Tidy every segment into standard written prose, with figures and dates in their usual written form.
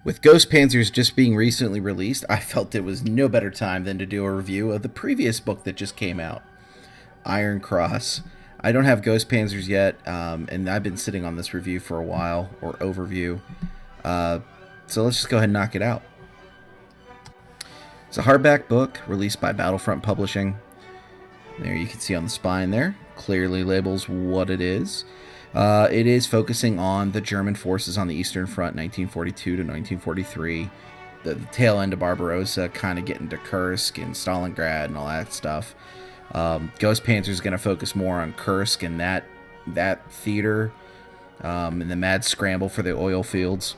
With Ghost Panzers just being recently released, I felt it was no better time than to do a review of the previous book that just came out, Iron Cross. I don't have Ghost Panzers yet, and I've been sitting on this review for a while, or overview. So let's just go ahead and knock it out. It's a hardback book released by Battlefront Publishing. There you can see on the spine there, clearly labels what it is. It is focusing on the German forces on the Eastern Front, 1942 to 1943. The tail end of Barbarossa, kind of getting to Kursk and Stalingrad and all that stuff. Ghost Panzer is going to focus more on Kursk and that theater, and the mad scramble for the oil fields.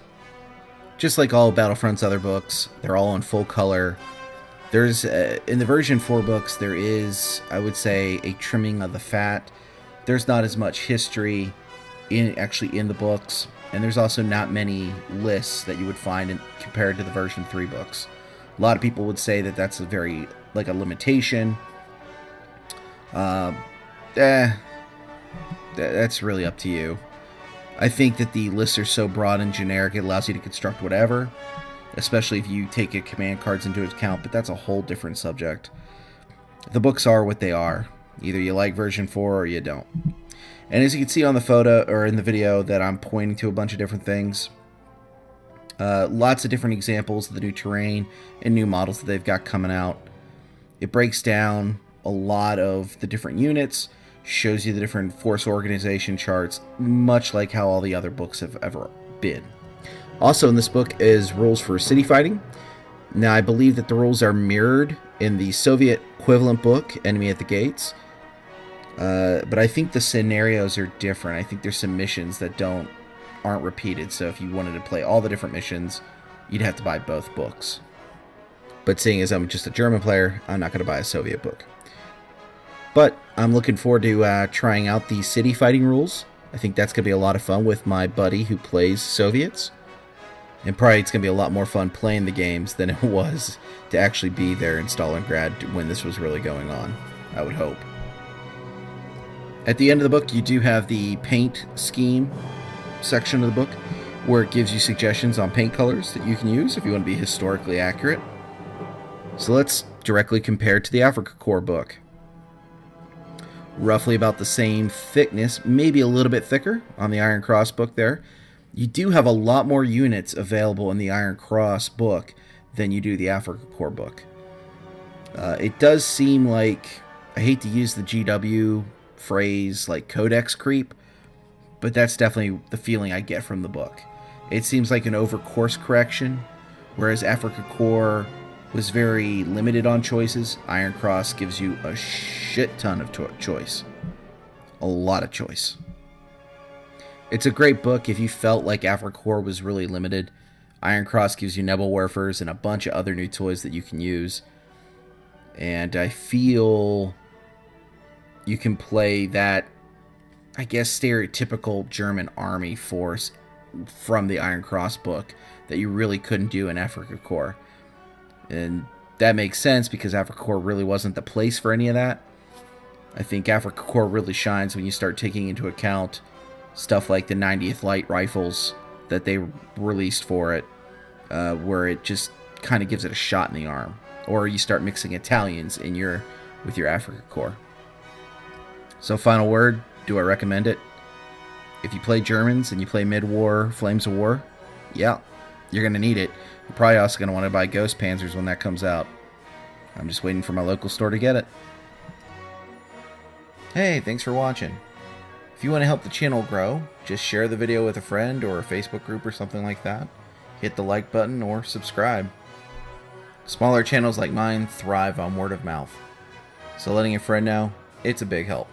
Just like all of Battlefront's other books, they're all in full color. There's in the version 4 books, there is, I would say, a trimming of the fat. There's not as much history in the books, and there's also not many lists that you would find compared to the version 3 books. A lot of people would say that that's a limitation. That's really up to you. I think that the lists are so broad and generic, it allows you to construct whatever, especially if you take your command cards into account, but that's a whole different subject. The books are what they are. Either you like version 4 or you don't. And as you can see on the photo or in the video that I'm pointing to a bunch of different things. Lots of different examples of the new terrain and new models that they've got coming out. It breaks down a lot of the different units, shows you the different force organization charts, much like how all the other books have ever been. Also in this book is rules for city fighting. Now I believe that the rules are mirrored in the Soviet equivalent book, Enemy at the Gates. But I think the scenarios are different. I think there's some missions that aren't repeated. So if you wanted to play all the different missions, you'd have to buy both books. But seeing as I'm just a German player, I'm not going to buy a Soviet book. But I'm looking forward to trying out the city fighting rules. I think that's going to be a lot of fun with my buddy who plays Soviets. And probably it's going to be a lot more fun playing the games than it was to actually be there in Stalingrad when this was really going on, I would hope. At the end of the book, you do have the paint scheme section of the book, where it gives you suggestions on paint colors that you can use if you want to be historically accurate. So let's directly compare it to the Afrika Korps book. Roughly about the same thickness, maybe a little bit thicker on the Iron Cross book there. You do have a lot more units available in the Iron Cross book than you do the Afrika Korps book. It does seem like, I hate to use the GW phrase like codex creep, but that's definitely the feeling I get from the book. It seems like an over course correction, whereas Afrika Korps was very limited on choices. Iron Cross gives you a shit ton of choice. A lot of choice. It's a great book if you felt like Afrika Korps was really limited. Iron Cross gives you Nebelwerfers and a bunch of other new toys that you can use. And I feel you can play that, I guess, stereotypical German army force from the Iron Cross book that you really couldn't do in Afrika Korps. And that makes sense because Afrika Korps really wasn't the place for any of that. I think Afrika Korps really shines when you start taking into account stuff like the 90th Light Rifles that they released for it, where it just kind of gives it a shot in the arm. Or you start mixing Italians with your Afrika Korps. So final word, do I recommend it? If you play Germans and you play Mid-War, Flames of War, yeah, you're going to need it. You're probably also going to want to buy Ghost Panzers when that comes out. I'm just waiting for my local store to get it. Hey, thanks for watching. If you want to help the channel grow, just share the video with a friend or a Facebook group or something like that. Hit the like button or subscribe. Smaller channels like mine thrive on word of mouth. So letting a friend know, it's a big help.